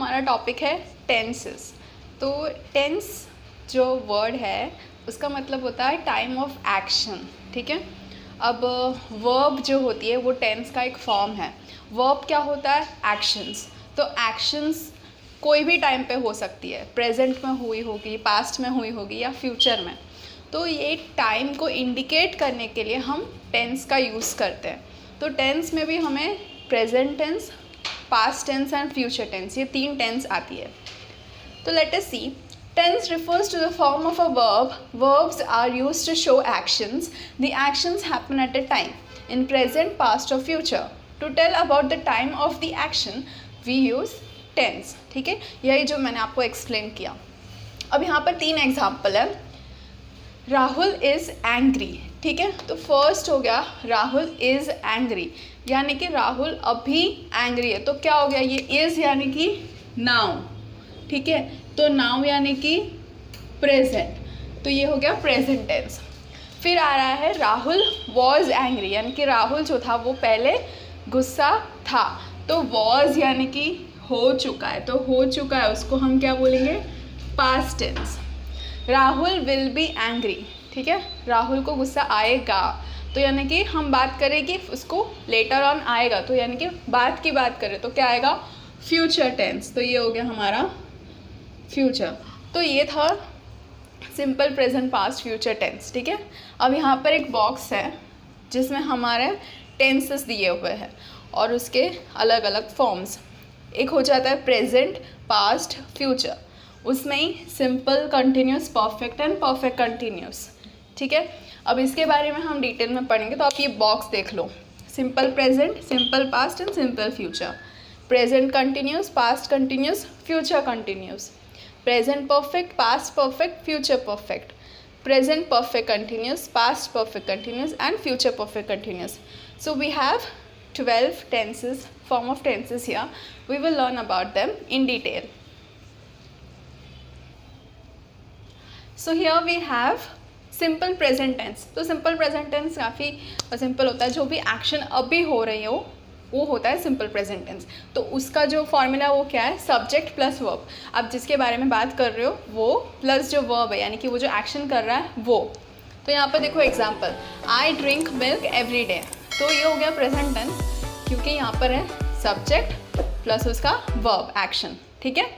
हमारा टॉपिक है टेंसेस। तो टेंस जो वर्ड है उसका मतलब होता है टाइम ऑफ एक्शन, ठीक है। अब वर्ब जो होती है वो टेंस का एक फॉर्म है। वर्ब क्या होता है? एक्शंस। तो एक्शंस कोई भी टाइम पे हो सकती है, प्रेजेंट में हुई होगी, पास्ट में हुई होगी या फ्यूचर में। तो ये टाइम को इंडिकेट करने के लिए हम टेंस का यूज़ करते हैं। तो टेंस में भी हमें present tense, past tense and future tense, ये 3 टेंस आती है। तो let us see, tense refers to the form of a verb. Verbs are used to show actions. The actions happen at a time, in present, past or future. To tell about the time of the action, we use tense. ठीक है, यही जो मैंने आपको explain किया। अब यहाँ पर 3 एग्जाम्पल है। राहुल इज़ एंग्री, ठीक है। तो फर्स्ट हो गया राहुल इज़ एंग्री, यानी कि राहुल अभी एंग्री है। तो क्या हो गया? ये इज़ यानी कि नाउ, ठीक है। तो नाउ यानी कि प्रेजेंट, तो ये हो गया प्रेजेंट टेंस। फिर आ रहा है राहुल वॉज एंग्री, यानी कि राहुल जो था वो पहले गुस्सा था। तो वॉज यानी कि हो चुका है, तो हो चुका है उसको हम क्या बोलेंगे? Past tense. Rahul will be angry, ठीक है। राहुल को गुस्सा आएगा, तो यानी कि हम बात करें कि उसको लेटर ऑन आएगा, तो यानी कि बात की बात करें तो क्या आएगा? Future tense. तो ये हो गया हमारा फ्यूचर। तो ये था simple present past future tense, ठीक है। अब यहाँ पर एक बॉक्स है जिसमें हमारे टेंसेस दिए हुए हैं और उसके अलग अलग फॉर्म्स। एक हो जाता है प्रेजेंट, पास्ट, फ्यूचर, उसमें ही simple, continuous, perfect and perfect continuous, ठीक है। अब इसके बारे में हम डिटेल में पढ़ेंगे। तो आप ये बॉक्स देख लो, simple present, simple past and simple future, present continuous, past continuous, future continuous, present perfect, past perfect, future perfect, present perfect continuous, past perfect continuous and future perfect continuous. So we have 12 tenses, form of tenses here. We will learn about them in detail. So here we have simple present tense. तो simple present tense काफ़ी simple होता है, जो भी action अभी हो रही हो वो होता है सिंपल प्रेजेंट टेंस। तो उसका जो फॉर्मूला वो क्या है? Subject plus verb. आप जिसके बारे में बात कर रहे हो वो प्लस जो वर्ब है, यानी कि वो जो एक्शन कर रहा है वो। तो यहाँ पर देखो example, I drink milk every day. तो ये हो गया प्रेजेंट टेंस, क्योंकि यहाँ पर है सब्जेक्ट प्लस उसका वर्ब एक्शन, ठीक है।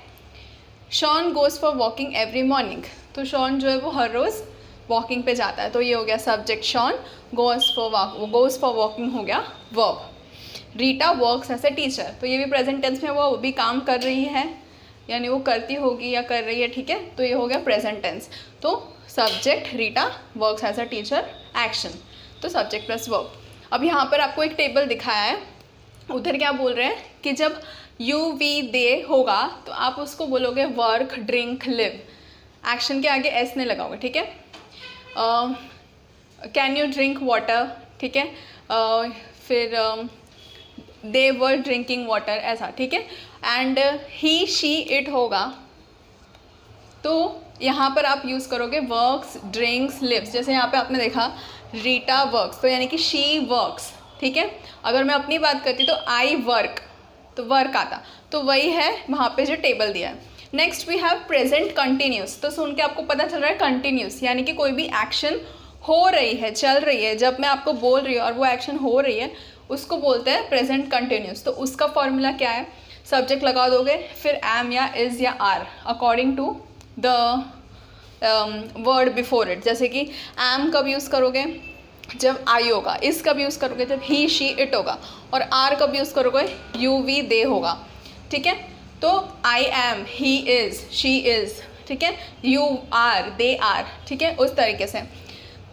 Shaun goes for walking every morning. तो शॉन जो है वो हर रोज़ वॉकिंग पे जाता है, तो ये हो गया subject Shaun, goes for walking हो गया verb. Rita works as a teacher, तो ये भी प्रेजेंट टेंस में वो भी काम कर रही है, यानी वो करती होगी या कर रही है, ठीक है। तो ये हो गया प्रेजेंट टेंस। तो subject Rita works as a teacher, action, तो सब्जेक्ट प्लस वर्ब। अब यहाँ पर आपको एक टेबल दिखाया है, उधर क्या बोल रहे हैं कि जब यू वी दे होगा तो आप उसको बोलोगे वर्क, ड्रिंक, लिव। एक्शन के आगे एस ने लगाओगे, ठीक है। कैन यू ड्रिंक वाटर, ठीक है। फिर दे वर ड्रिंकिंग वाटर, ऐसा, ठीक है। एंड ही शी इट होगा तो यहाँ पर आप यूज़ करोगे वर्क्स, ड्रिंक्स, लिव्स। जैसे यहाँ पे आपने देखा रीटा वर्क्स, तो यानी कि शी वर्क्स, ठीक है। अगर मैं अपनी बात करती तो आई वर्क, तो वर्क आता, तो वही है वहाँ पे जो टेबल दिया है। Next we have present continuous. तो सुन के आपको पता चल रहा है कंटिन्यूस, यानी कि कोई भी एक्शन हो रही है, चल रही है, जब मैं आपको बोल रही हूँ और वो एक्शन हो रही है उसको बोलते हैं प्रेजेंट कंटिन्यूस। तो उसका फॉर्मूला क्या है? सब्जेक्ट लगा दोगे, फिर एम या इज़ या are according to the word before it. जैसे कि एम कब यूज़ करोगे? जब आई होगा। इज़ कब यूज़ करोगे? जब ही शी इट होगा। और आर कब यूज़ करोगे? यू वी दे होगा, ठीक है। तो I am, he is, she is, ठीक है, यू आर, दे आर, ठीक है, उस तरीके से।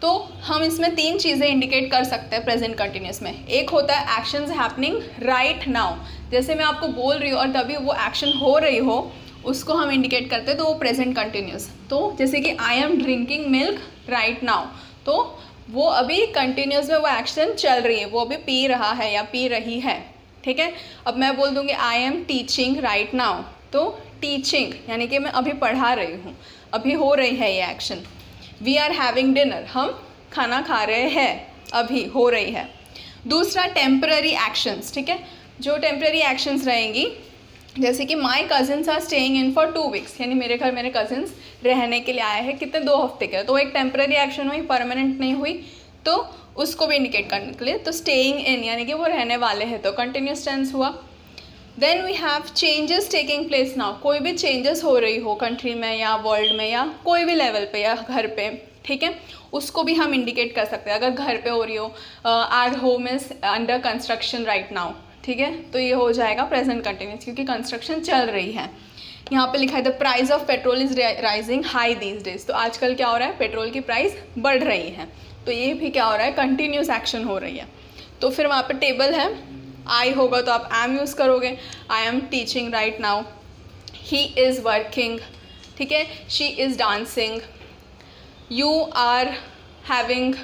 तो हम इसमें 3 चीज़ें इंडिकेट कर सकते हैं प्रेजेंट कंटिन्यूस में। एक होता है एक्शंस हैपनिंग राइट नाउ, जैसे मैं आपको बोल रही हूँ और तभी वो एक्शन हो रही हो, उसको हम इंडिकेट करते हैं, तो वो प्रेजेंट कंटिन्यूस। तो जैसे कि I am drinking milk right now, तो वो अभी कंटिन्यूस में वो एक्शन चल रही है, वो अभी पी रहा है या पी रही है, ठीक है। अब मैं बोल दूँगी आई एम टीचिंग राइट नाउ, तो टीचिंग यानी कि मैं अभी पढ़ा रही हूँ, अभी हो रही है ये action. We are having dinner, हम खाना खा रहे हैं, अभी हो रही है। दूसरा टेम्पररी एक्शंस, ठीक है। जो टेम्पररी एक्शंस रहेंगी जैसे कि my cousins are staying in for 2 weeks, यानी मेरे घर मेरे कजिन्स रहने के लिए आए हैं, कितने 2 हफ्ते के, तो एक टेम्पररी एक्शन हुई, परमानेंट नहीं हुई, तो उसको भी इंडिकेट करने के लिए तो स्टेइंग इन यानी कि वो रहने वाले हैं, तो कंटिन्यूस टेंस हुआ। Then we have changes taking place now, कोई भी चेंजेस हो रही हो कंट्री में या वर्ल्ड में या कोई भी लेवल पे या घर पे, ठीक है, उसको भी हम इंडिकेट कर सकते हैं। अगर घर पे हो रही हो, our home is under construction right now, ठीक है, तो ये हो जाएगा प्रेजेंट कंटिन्यूस क्योंकि कंस्ट्रक्शन चल रही है। यहाँ पे लिखा है the price of petrol is rising high these days, तो आजकल क्या हो रहा है, पेट्रोल की प्राइस बढ़ रही है, तो ये भी क्या हो रहा है, कंटिन्यूस एक्शन हो रही है। तो फिर वहाँ पे टेबल है, आई होगा तो आप एम यूज़ करोगे, I am teaching right now, he is working, ठीक है, she is dancing, you are having,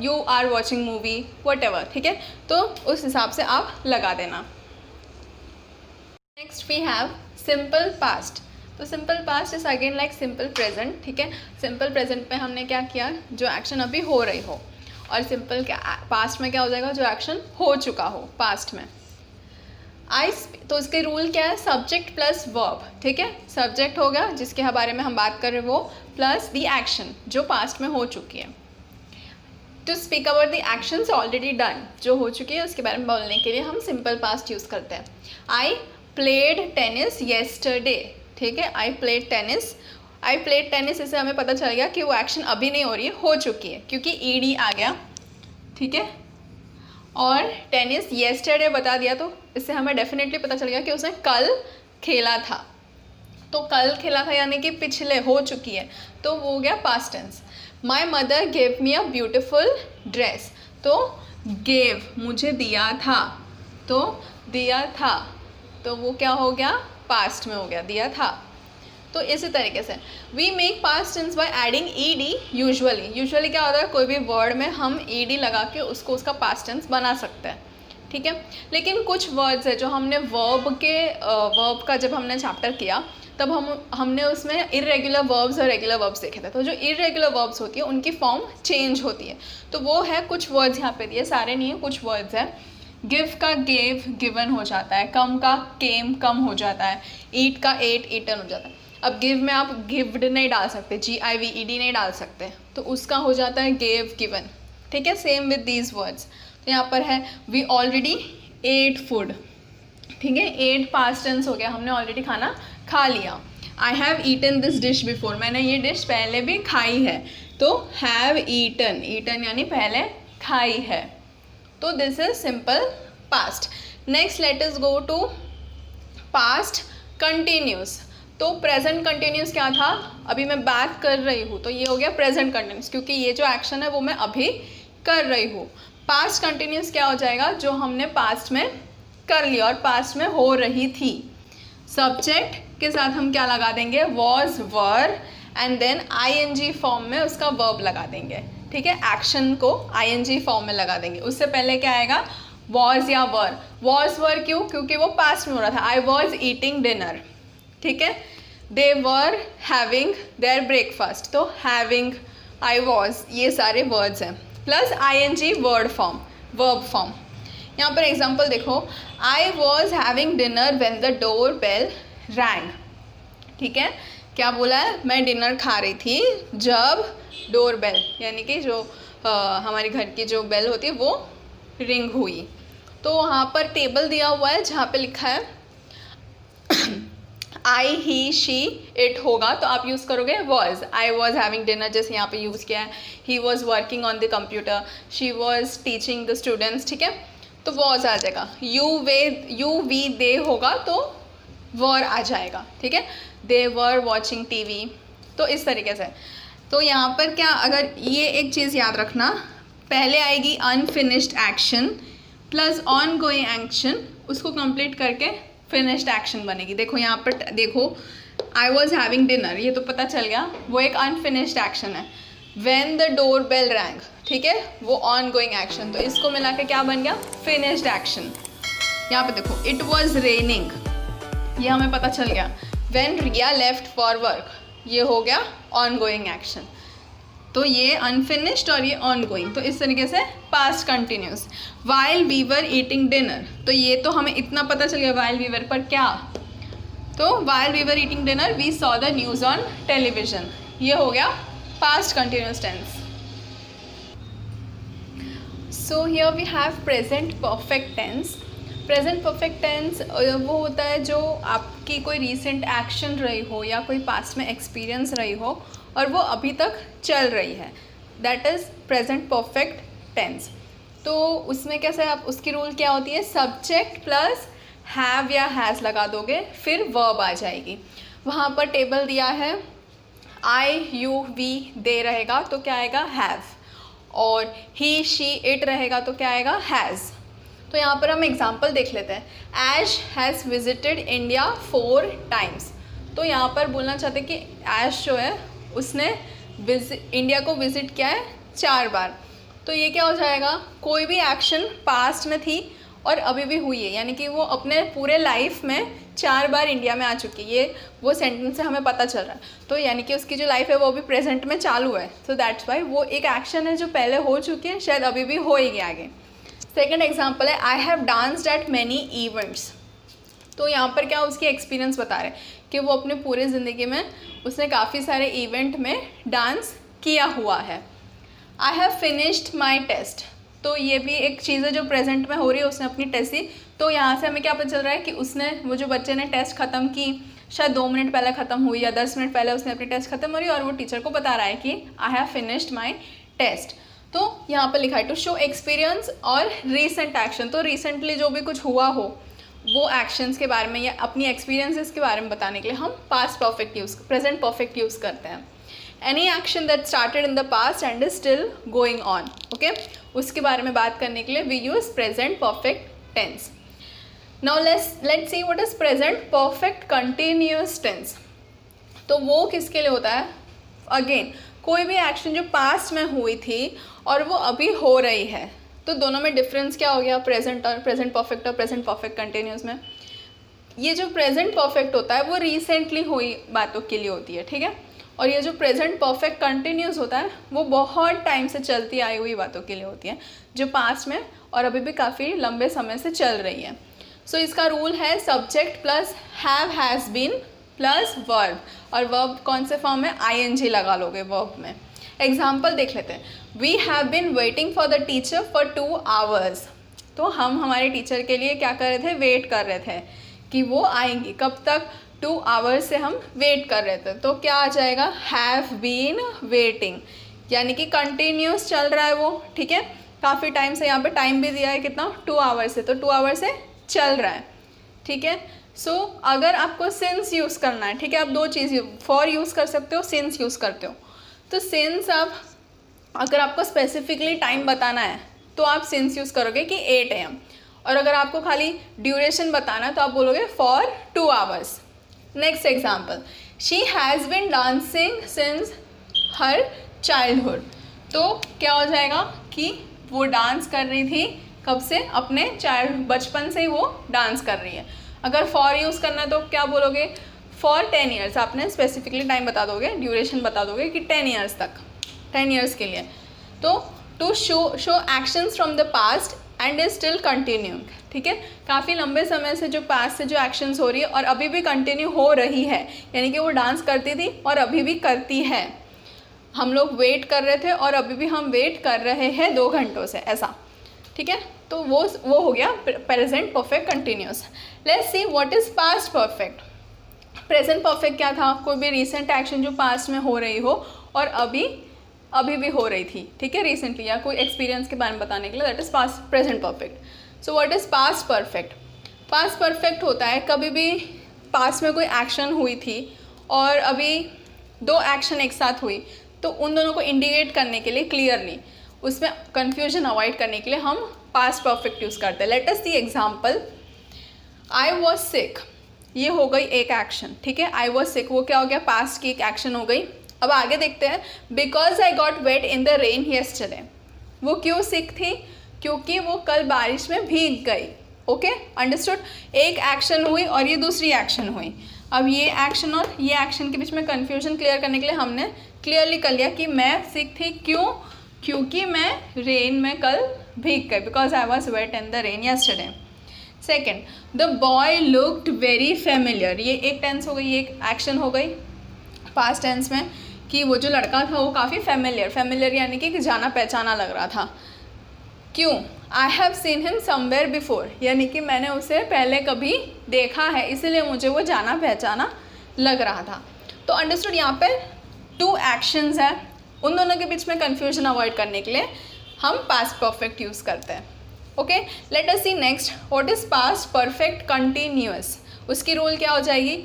you are watching movie, whatever, ठीक है, तो उस हिसाब से आप लगा देना। Next we have simple past, तो simple past is again like simple present, ठीक है, सिंपल प्रेजेंट में हमने क्या किया, जो एक्शन अभी हो रही हो, और सिंपल पास्ट में क्या हो जाएगा, जो एक्शन हो चुका हो पास्ट में। आई, तो इसके रूल क्या है, सब्जेक्ट प्लस वर्ब, ठीक है, सब्जेक्ट होगा जिसके बारे में हम बात कर रहे हैं वो, प्लस द एक्शन जो पास्ट में हो चुकी है। To speak about the actions already done, जो हो चुकी है उसके बारे में बोलने के लिए हम सिंपल पास्ट यूज़ करते हैं। आई प्लेड टेनिस येस्टरडे, ठीक है, I played tennis, I played tennis, इससे हमें पता चल गया कि वो एक्शन अभी नहीं हो रही है, हो चुकी है क्योंकि ईडी आ गया, ठीक है, और टेनिस येस्टरडे बता दिया तो इससे हमें डेफिनेटली पता चल गया कि उसने कल खेला था, तो कल खेला था यानी कि पिछले हो चुकी है, तो वो हो गया past tense. My mother gave me a beautiful dress, तो गेव मुझे दिया था, तो दिया था, तो वो क्या हो गया, पास्ट में हो गया, दिया था। तो इसी तरीके से we make past tense by adding ED usually, usually क्या होता है, कोई भी वर्ड में हम ईडी लगा के उसको उसका पास्ट टेंस बना सकते हैं, ठीक है। लेकिन कुछ वर्ड्स है जो हमने वर्ब का जब हमने चैप्टर किया तब हमने उसमें इरेगुलर वर्ब्स और रेगुलर वर्ब्स देखे थे, तो जो इरेगुलर वर्ब्स होती है उनकी फॉर्म चेंज होती है, तो वो है कुछ वर्ड्स यहाँ पे दिए, सारे नहीं है, कुछ वर्ड्स है। गिव का गेव गिवन हो जाता है, कम का केम कम हो जाता है, ईट का एट ईटन हो जाता है। अब गिव में आप गिव्ड नहीं डाल सकते, GIVED नहीं डाल सकते, तो उसका हो जाता है गेव गिवन, ठीक है। सेम विद दीज वर्ड्स, तो यहाँ पर है वी ऑलरेडी एट फूड, ठीक है, एट पास्ट टेंस हो गया, हमने ऑलरेडी खाना खा लिया। I have eaten this dish before, मैंने ये डिश पहले भी खाई है, तो हैव ईटन, ईटन यानी पहले खाई है, तो this is simple past. Next let us go to past continuous, तो प्रेजेंट कंटिन्यूस क्या था, अभी मैं बात कर रही हूँ, तो ये हो गया प्रेजेंट कंटिन्यूस क्योंकि ये जो एक्शन है वो मैं अभी कर रही हूँ। पास्ट कंटिन्यूस क्या हो जाएगा, जो हमने पास्ट में कर लिया और पास्ट में हो रही थी। सब्जेक्ट के साथ हम क्या लगा देंगे, was were, and then ING form में उसका वर्ब लगा देंगे, ठीक है, एक्शन को ING फॉर्म में लगा देंगे। उससे पहले क्या आएगा, वॉज या वर, वॉज वर क्यों, क्योंकि वो पास्ट में हो रहा था, आई वॉज ईटिंग डिनर, ठीक है, they were having their breakfast, तो हैविंग, आई वॉज, ये सारे वर्ड्स हैं, plus ING word form, verb form. यहाँ पर एग्जाम्पल देखो, I was having dinner when the door bell rang, ठीक है, क्या बोला है, मैं डिनर खा रही थी जब डोर बेल यानी कि जो हमारे घर की जो बेल होती है वो रिंग हुई। तो वहाँ पर टेबल दिया हुआ है जहाँ पे लिखा है आई ही शी इट होगा, तो आप यूज़ करोगे was, I was having dinner जैसे यहाँ पे यूज़ किया है, he was working on the computer, she was teaching the students, ठीक है, तो वॉज आ जाएगा। यू वी दे होगा तो वर आ जाएगा, ठीक है, दे वर वॉचिंग TV, तो इस तरीके से। तो यहाँ पर क्या, अगर ये एक चीज़ याद रखना, पहले आएगी unfinished action plus on going action, उसको कंप्लीट करके फिनिश्ड एक्शन बनेगी। देखो यहाँ पर देखो, आई वॉज हैविंग डिनर, ये तो पता चल गया वो एक अनफिनिश्ड एक्शन है। When the door bell rang, ठीक है, वो ऑन गोइंग एक्शन, तो इसको मिला के क्या बन गया, फिनिश्ड एक्शन। यहाँ पे देखो, इट वॉज रेनिंग, ये हमें पता चल गया। When Riya left for work, ये हो गया ऑन गोइंग एक्शन। तो ये अनफिनिश्ड और ये ऑनगोइंग, तो इस तरीके से past continuous. While we were eating dinner, तो ये तो हमें इतना पता चल गया वाइल वी वर पर क्या, तो while we were eating dinner we saw the news on television, ये हो गया past continuous tense. So here we have present perfect tense. Present perfect tense वो होता है जो आपकी कोई रीसेंट एक्शन रही हो या कोई पास्ट में एक्सपीरियंस रही हो और वो अभी तक चल रही है, that is present perfect tense. तो उसमें कैसे आप, उसकी रूल क्या होती है, सब्जेक्ट प्लस हैव या हैज़ लगा दोगे, फिर वर्ब आ जाएगी। वहाँ पर टेबल दिया है आई यू वी दे रहेगा तो क्या आएगा हैव, और ही शी इट रहेगा तो क्या आएगा हैज़। तो यहाँ पर हम एग्जाम्पल देख लेते हैं। ऐश हैज़ विजिटेड इंडिया 4 टाइम्स, तो यहाँ पर बोलना चाहते हैं कि ऐश जो है उसने इंडिया को विज़िट किया है 4 बार। तो ये क्या हो जाएगा, कोई भी एक्शन पास्ट में थी और अभी भी हुई है, यानी कि वो अपने पूरे लाइफ में 4 बार इंडिया में आ चुकी है, ये वो सेंटेंस से हमें पता चल रहा है। तो यानी कि उसकी जो लाइफ है वो अभी प्रेजेंट में चालू है, तो दैट्स वाई वो एक एक्शन है जो पहले हो चुकी है, शायद अभी भी होएगी आगे। सेकेंड एग्जाम्पल है I have danced eight many events, तो यहाँ पर क्या उसकी एक्सपीरियंस बता रहे हैं कि वो अपने पूरे ज़िंदगी में उसने काफ़ी सारे इवेंट में डांस किया हुआ है। I have finished my test, तो ये भी एक चीज़ है जो प्रेजेंट में हो रही है, उसने अपनी टेस्ट दी। तो यहाँ से हमें क्या पता चल रहा है कि उसने, वो जो बच्चे ने टेस्ट ख़त्म की, शायद 2 मिनट पहले ख़त्म हुई या 10 मिनट पहले उसने अपनी टेस्ट ख़त्म हो रही, और वो टीचर को बता रहा है कि I have finished my test. तो यहाँ पर लिखा है टू शो एक्सपीरियंस और रीसेंट एक्शन, तो रिसेंटली जो भी कुछ हुआ हो वो एक्शंस के बारे में या अपनी एक्सपीरियंसेस के बारे में बताने के लिए हम past perfect use, present perfect use करते हैं। Any action that started in the past and is still going on, okay, उसके बारे में बात करने के लिए we use present perfect tense. Now let's see what is present perfect continuous tense. तो वो किसके लिए होता है, अगेन कोई भी एक्शन जो पास्ट में हुई थी और वो अभी हो रही है। तो दोनों में डिफरेंस क्या हो गया, प्रेजेंट और प्रेजेंट परफेक्ट और प्रेजेंट परफेक्ट कंटिन्यूअस में। ये जो प्रेजेंट परफेक्ट होता है वो रिसेंटली हुई बातों के लिए होती है, ठीक है, और ये जो प्रेजेंट परफेक्ट कंटिन्यूस होता है वो बहुत टाइम से चलती आई हुई बातों के लिए होती है, जो पास्ट में और अभी भी काफ़ी लंबे समय से चल रही है। सो इसका रूल है subject plus have has been plus verb, और वर्ब कौन से फॉर्म में, आईएनजी लगा लोगे वर्ब में। एग्जाम्पल देख लेते हैं। We have been waiting for the teacher for 2 hours, तो हम हमारे टीचर के लिए क्या कर रहे थे, वेट कर रहे थे कि वो आएंगी। कब तक, 2 hours से हम वेट कर रहे थे, तो क्या आ जाएगा, हैव बीन वेटिंग, यानी कि कंटिन्यूस चल रहा है वो, ठीक है, काफ़ी टाइम से, यहाँ पे टाइम भी दिया है कितना, 2 hours से, तो 2 hours से चल रहा है, ठीक है। सो अगर आपको सिंस यूज़ करना है, ठीक है, आप 2 चीज़, फॉर यूज़ कर सकते हो, सिंस यूज़ करते हो। तो सिंस आप, अगर आपको स्पेसिफिकली टाइम बताना है तो आप सिंस यूज़ करोगे कि 8 AM, और अगर आपको खाली ड्यूरेशन बताना है तो आप बोलोगे for 2 hours। Next example, she has been dancing since her childhood, तो क्या हो जाएगा कि वो डांस कर रही थी कब से, अपने बचपन से ही वो डांस कर रही है। अगर फॉर यूज़ करना है तो क्या बोलोगे, फॉर 10 years, आपने स्पेसिफिकली टाइम बता दोगे, ड्यूरेशन बता दोगे कि 10 years तक, 10 years के लिए। तो to show actions from the past and is still continuing, ठीक है, काफ़ी लंबे समय से जो पास्ट से जो एक्शंस हो रही है और अभी भी कंटिन्यू हो रही है, यानी कि वो डांस करती थी और अभी भी करती है। हम लोग वेट कर रहे थे और अभी भी हम वेट कर रहे हैं 2 घंटों से, ऐसा, ठीक है। तो वो हो गया present perfect continuous. Let's see what is past perfect. Present perfect क्या था, कोई भी रिसेंट एक्शन जो पास्ट में हो रही हो और अभी भी हो रही थी, ठीक है, रिसेंटली, या कोई एक्सपीरियंस के बारे में बताने के लिए, that is past present perfect. So what is past perfect. Past perfect होता है कभी भी पास्ट में कोई एक्शन हुई थी और अभी 2 एक्शन एक साथ हुई, तो उन दोनों को इंडिकेट करने के लिए क्लियरली, उसमें कन्फ्यूजन अवॉइड करने के लिए हम पास्ट परफेक्ट यूज़ करते हैं। Let us see example, I was sick, ये हो गई एक एक्शन, ठीक है, आई वॉज सिक, वो क्या हो गया, पास्ट की एक एक्शन हो गई। अब आगे देखते हैं, because I got wet in the rain yesterday, वो क्यों सिक थी, क्योंकि वो कल बारिश में भीग गई, ओके, अंडरस्टूड। एक एक्शन हुई और ये दूसरी एक्शन हुई। अब ये एक्शन और ये एक्शन के बीच में कन्फ्यूजन क्लियर करने के लिए हमने क्लियरली कर लिया कि मैं सिक थी, क्यों, क्योंकि मैं रेन में कल भीग गई, because I was wet in the rain yesterday. Second, the boy looked very familiar, ये एक टेंस हो गई, ये एक एक्शन हो गई पास्ट टेंस में कि वो जो लड़का था वो काफ़ी फेमिलियर, फेमिलियर यानी कि जाना पहचाना लग रहा था। क्यों, I have seen him somewhere before, यानी कि मैंने उसे पहले कभी देखा है, इसीलिए मुझे वो जाना पहचाना लग रहा था। तो अंडरस्टूड, यहाँ पे 2 एक्शंस हैं, उन दोनों के बीच में कन्फ्यूजन अवॉइड करने के लिए हम पास्ट परफेक्ट यूज़ करते हैं। Okay, let us see next, what is past perfect continuous. उसकी रूल क्या हो जाएगी,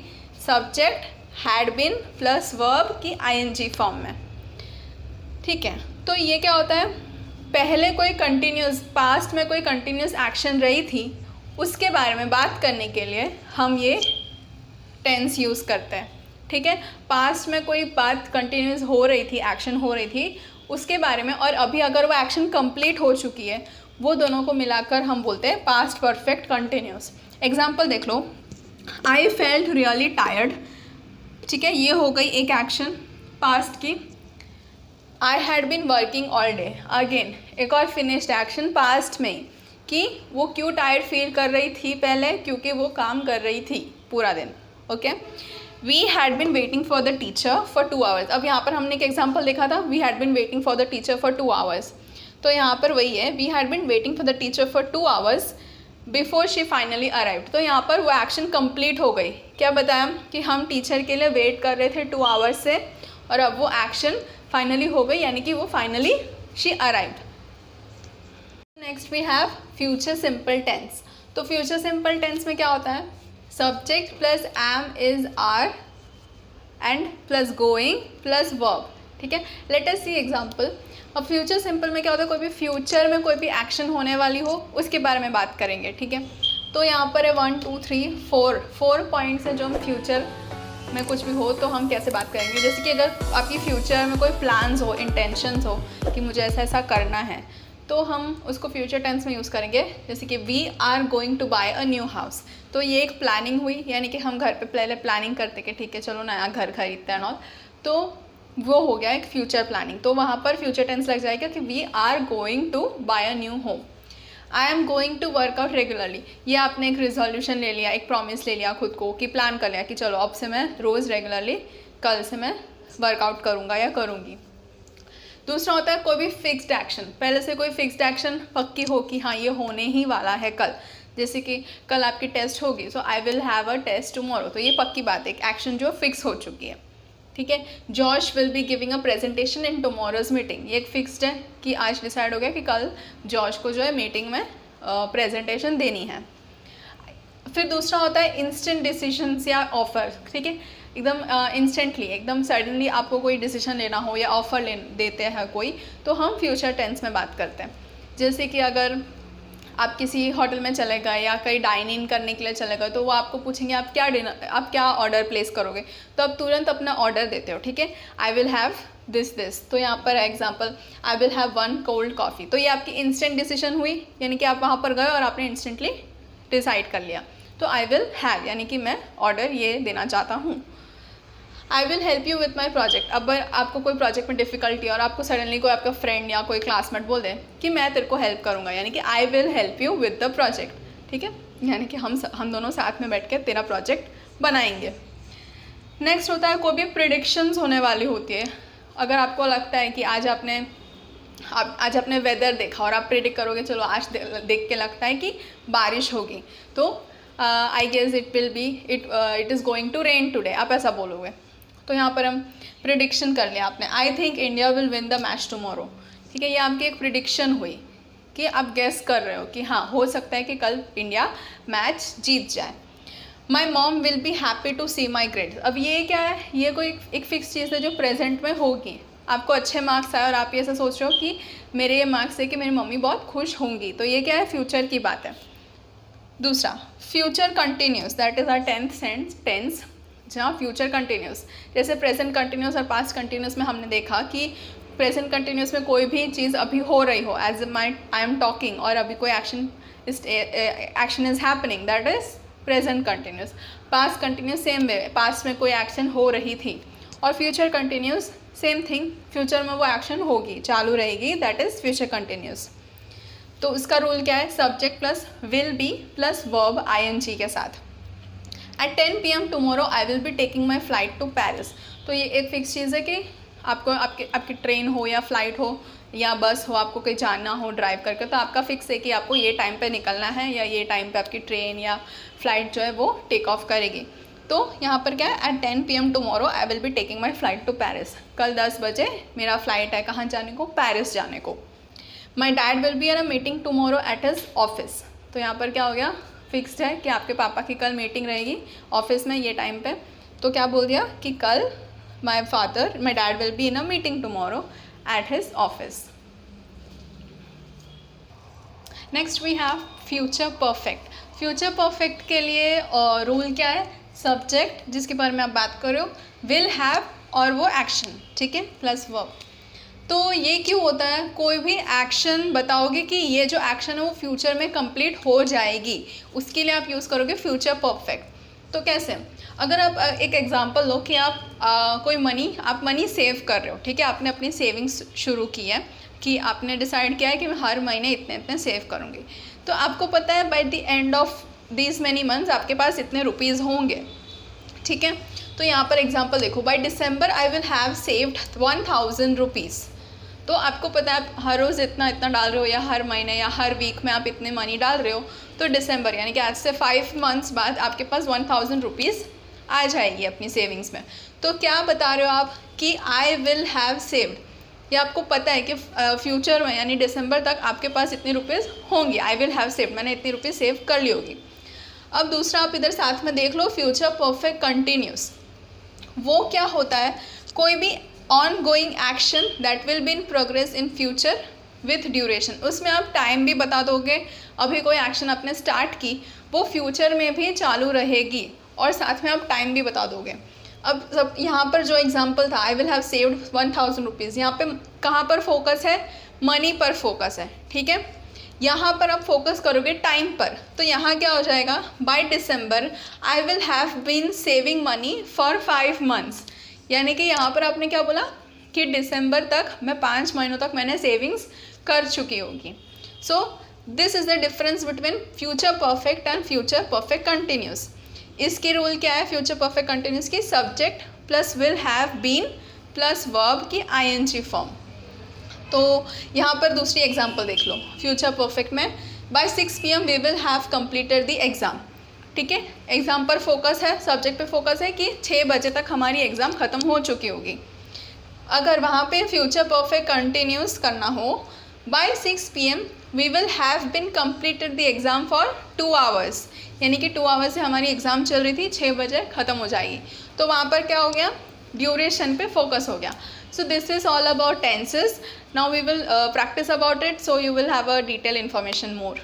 subject had been plus verb की आईएनजी फॉर्म में। ठीक है, तो ये क्या होता है, पहले कोई कंटिन्यूस, पास्ट में कोई कंटिन्यूस एक्शन रही थी, उसके बारे में बात करने के लिए हम ये टेंस यूज़ करते हैं। ठीक है, पास्ट में कोई बात कंटिन्यूस हो रही थी, एक्शन हो रही थी, उसके बारे में, और अभी अगर वो एक्शन कंप्लीट हो चुकी है, वो दोनों को मिलाकर हम बोलते हैं पास्ट परफेक्ट कंटिन्यूस। एग्जाम्पल देख लो, आई फेल्ट रियली टायर्ड, ठीक है, ये हो गई एक एक्शन पास्ट की। I had been working all day, again एक और फिनिश्ड एक्शन पास्ट में कि वो क्यों टायर्ड फील कर रही थी पहले, क्योंकि वो काम कर रही थी पूरा दिन। Okay, we had been waiting for the teacher for 2 hours, अब यहाँ पर हमने एक एग्जाम्पल देखा था, we had been waiting for the teacher for 2 hours, तो यहाँ पर वही है, we had been waiting for the teacher for 2 hours before she finally arrived, तो यहाँ पर वो एक्शन कंप्लीट हो गई। क्या बताया कि हम टीचर के लिए वेट कर रहे थे 2 आवर्स से, और अब वो एक्शन फाइनली हो गई, यानी कि वो finally she arrived. Next we have future simple tense. तो फ्यूचर सिंपल टेंस में क्या होता है, subject plus am is are and plus going plus verb. ठीक है, लेट अस सी एग्जांपल। अब फ्यूचर सिंपल में क्या होता है, कोई भी फ्यूचर में कोई भी एक्शन होने वाली हो उसके बारे में बात करेंगे। ठीक है, तो यहाँ पर है 1 2 3 4 पॉइंट्स हैं जो हम फ्यूचर में कुछ भी हो तो हम कैसे बात करेंगे। जैसे कि अगर आपकी फ्यूचर में कोई प्लान्स हो, इंटेंशंस हो कि मुझे ऐसा ऐसा करना है, तो हम उसको फ्यूचर टेंस में यूज़ करेंगे। जैसे कि we are going to buy a new house, तो ये एक प्लानिंग हुई, यानी कि हम घर पे पहले प्लानिंग करते कि ठीक है चलो नया घर खरीदते हैं और, तो वो हो गया एक फ्यूचर प्लानिंग, तो वहाँ पर फ्यूचर टेंस लग जाएगा कि we are going to buy a new home. I am going to workout regularly, ये आपने एक रिजोल्यूशन ले लिया, एक प्रॉमिस ले लिया खुद को कि प्लान कर लिया कि चलो अब से मैं रोज़ रेगुलरली कल से मैं वर्कआउट करूँगा या करूँगी। दूसरा होता है कोई भी फिक्स्ड एक्शन, पहले से कोई फिक्स्ड एक्शन पक्की हो कि हाँ ये होने ही वाला है कल, जैसे कि कल आपकी टेस्ट होगी, so I will have a test tomorrow, तो ये पक्की बात है, एक एक्शन जो फिक्स हो चुकी है। ठीक है, Josh will be giving a presentation in tomorrow's meeting, ये एक फिक्स्ड है कि आज डिसाइड हो गया कि कल जॉश को जो है मीटिंग में प्रेजेंटेशन देनी है। फिर दूसरा होता है इंस्टेंट डिसीजंस या ऑफर। ठीक है, एकदम इंस्टेंटली, एकदम सडनली आपको कोई डिसीजन लेना हो या ऑफ़र देते हैं कोई, तो हम फ्यूचर टेंस में बात करते हैं। जैसे कि अगर आप किसी होटल में चले गए या कहीं डाइन इन करने के लिए चले गए, तो वो आपको पूछेंगे आप क्या ऑर्डर प्लेस करोगे, तो आप तुरंत अपना ऑर्डर देते हो। ठीक है, आई विल हैव दिस, तो यहाँ पर example I will have 1 cold coffee, तो ये आपकी इंस्टेंट डिसीजन हुई, यानी कि आप वहाँ पर गए और आपने इंस्टेंटली डिसाइड कर लिया। तो आई विल हैव यानी कि मैं ऑर्डर ये देना चाहता हूँ। I will help you with my project, अब आपको कोई प्रोजेक्ट में डिफ़िकल्टी और आपको सडनली कोई आपका फ्रेंड या कोई क्लासमेट बोल दे कि मैं तेरे को हेल्प करूँगा, यानी कि I will help you with the project. ठीक है, यानी कि हम दोनों साथ में बैठ के तेरा प्रोजेक्ट बनाएंगे। नेक्स्ट होता है कोई भी प्रिडिक्शंस होने वाली होती है। अगर आपको लगता है कि आज आपने वेदर देखा और आप प्रिडिक्ट करोगे चलो आज देख के लगता है कि बारिश होगी, तो I guess it is going to rain today, आप ऐसा बोलोगे। तो यहाँ पर हम प्रिडिक्शन कर लिया आपने, I think India will win the match tomorrow. ठीक है, ये आपकी एक प्रिडिक्शन हुई कि आप गेस कर रहे हो कि हाँ हो सकता है कि कल इंडिया मैच जीत जाए। My mom will be happy to see my grades, अब ये क्या है, ये कोई एक फिक्स चीज़ है जो प्रेजेंट में होगी। आपको अच्छे मार्क्स आए और आप ये ऐसा सोच रहे हो कि मेरे ये मार्क्स से कि मेरी मम्मी बहुत खुश होंगी, तो ये क्या है, फ्यूचर की बात है। दूसरा future continuous, that is our tense जहाँ फ्यूचर कंटिन्यूस, जैसे प्रेजेंट कंटिन्यूस और पास्ट कंटिन्यूस में हमने देखा कि प्रेजेंट कंटिन्यूस में कोई भी चीज़ अभी हो रही हो, एज आई एम टॉकिंग, और अभी कोई action is happening, that is present continuous. Past continuous same way, past में कोई एक्शन हो रही थी। और future continuous same thing future में वो एक्शन होगी, चालू रहेगी, दैट इज़ फ्यूचर कंटिन्यूस। तो उसका रूल क्या है, subject plus will be plus verb ING के साथ। At 10 PM tomorrow I will be taking my flight to Paris. तो ये एक फिक्स चीज़ है कि आपको आपकी ट्रेन हो या फ्लाइट हो या बस हो, आपको कहीं जाना हो ड्राइव करके, तो आपका फिक्स है कि आपको ये टाइम पे निकलना है या ये टाइम पे आपकी ट्रेन या फ्लाइट जो है वो टेक ऑफ करेगी। तो यहाँ पर क्या है, at 10 PM tomorrow I will be taking my flight to Paris. कल 10 बजे मेरा फ्लाइट है कहाँ जाने को, पेरिस जाने को। माई dad will be in a meeting tomorrow at his office. तो यहाँ पर क्या हो गया, फिक्स्ड है कि आपके पापा की कल मीटिंग रहेगी ऑफिस में ये टाइम पे। तो क्या बोल दिया कि कल my dad will be in a meeting tomorrow at his office. Next we have future perfect. Future perfect के लिए रूल क्या है, सब्जेक्ट जिसके बारे में आप बात कर रहे हो, विल हैव और वो एक्शन, ठीक है, प्लस वर्ब। तो ये क्यों होता है, कोई भी एक्शन बताओगे कि ये जो एक्शन है वो फ्यूचर में कंप्लीट हो जाएगी, उसके लिए आप यूज़ करोगे फ्यूचर परफेक्ट। तो कैसे, अगर आप एक एग्जांपल लो कि आप कोई मनी सेव कर रहे हो, ठीक है, आपने अपनी सेविंग्स शुरू की है कि आपने डिसाइड किया है कि मैं हर महीने इतने इतने सेव करूँगी। तो आपको पता है by the end of these many months आपके पास इतने रुपीज़ होंगे, ठीक है। तो यहाँ पर एग्जांपल देखो, bye December I will have saved 1000 rupees. तो आपको पता है आप हर रोज़ इतना इतना डाल रहे हो या हर महीने या हर वीक में आप इतने मनी डाल रहे हो, तो दिसंबर यानी कि आज से 5 मंथ्स बाद आपके पास 1000 रुपीज़ आ जाएगी अपनी सेविंग्स में। तो क्या बता रहे हो आप कि आई विल हैव सेव्ड, ये आपको पता है कि फ्यूचर में यानी दिसंबर तक आपके पास इतनी रुपीज़ होंगी, आई विल हैव सेव्ड, मैंने इतनी रुपीज़ सेव कर ली होगी। अब दूसरा आप इधर साथ में देख लो, फ्यूचर परफेक्ट कंटिन्यूस। वो क्या होता है, कोई भी on going action that will be in progress in future with duration. उसमें आप टाइम भी बता दोगे, अभी कोई एक्शन आपने स्टार्ट की वो फ्यूचर में भी चालू रहेगी और साथ में आप टाइम भी बता दोगे। अब सब यहाँ पर जो एग्जांपल था, आई विल हैव सेव्ड 1000 रुपीज़, यहाँ पे कहाँ पर फोकस है, मनी पर फोकस है, ठीक है। यहाँ पर आप फोकस करोगे टाइम पर, तो यहाँ क्या हो जाएगा, by December I will have been saving money for 5 months. यानी कि यहाँ पर आपने क्या बोला कि दिसंबर तक मैं 5 महीनों तक मैंने सेविंग्स कर चुकी होगी। So this is the difference between future perfect and future perfect continuous. इसकी रूल क्या है फ्यूचर परफेक्ट कंटिन्यूस की, subject plus will have been plus verb की ING फॉर्म। तो यहाँ पर दूसरी एग्जांपल देख लो, फ्यूचर परफेक्ट में by 6 PM we will have completed the exam, ठीक है। एग्ज़ाम पर फोकस है, सब्जेक्ट पे फोकस है कि 6 बजे तक हमारी एग्ज़ाम ख़त्म हो चुकी होगी। अगर वहाँ पे फ्यूचर परफेक्ट कंटिन्यूस करना हो, by 6 PM we will have been completed the exam for 2 hours, यानी कि 2 आवर्स से हमारी एग्ज़ाम चल रही थी, 6 बजे ख़त्म हो जाएगी। तो वहाँ पर क्या हो गया, ड्यूरेशन पे फोकस हो गया। So this is all about tenses. Now we will practice about it, so you will have a detailed information more.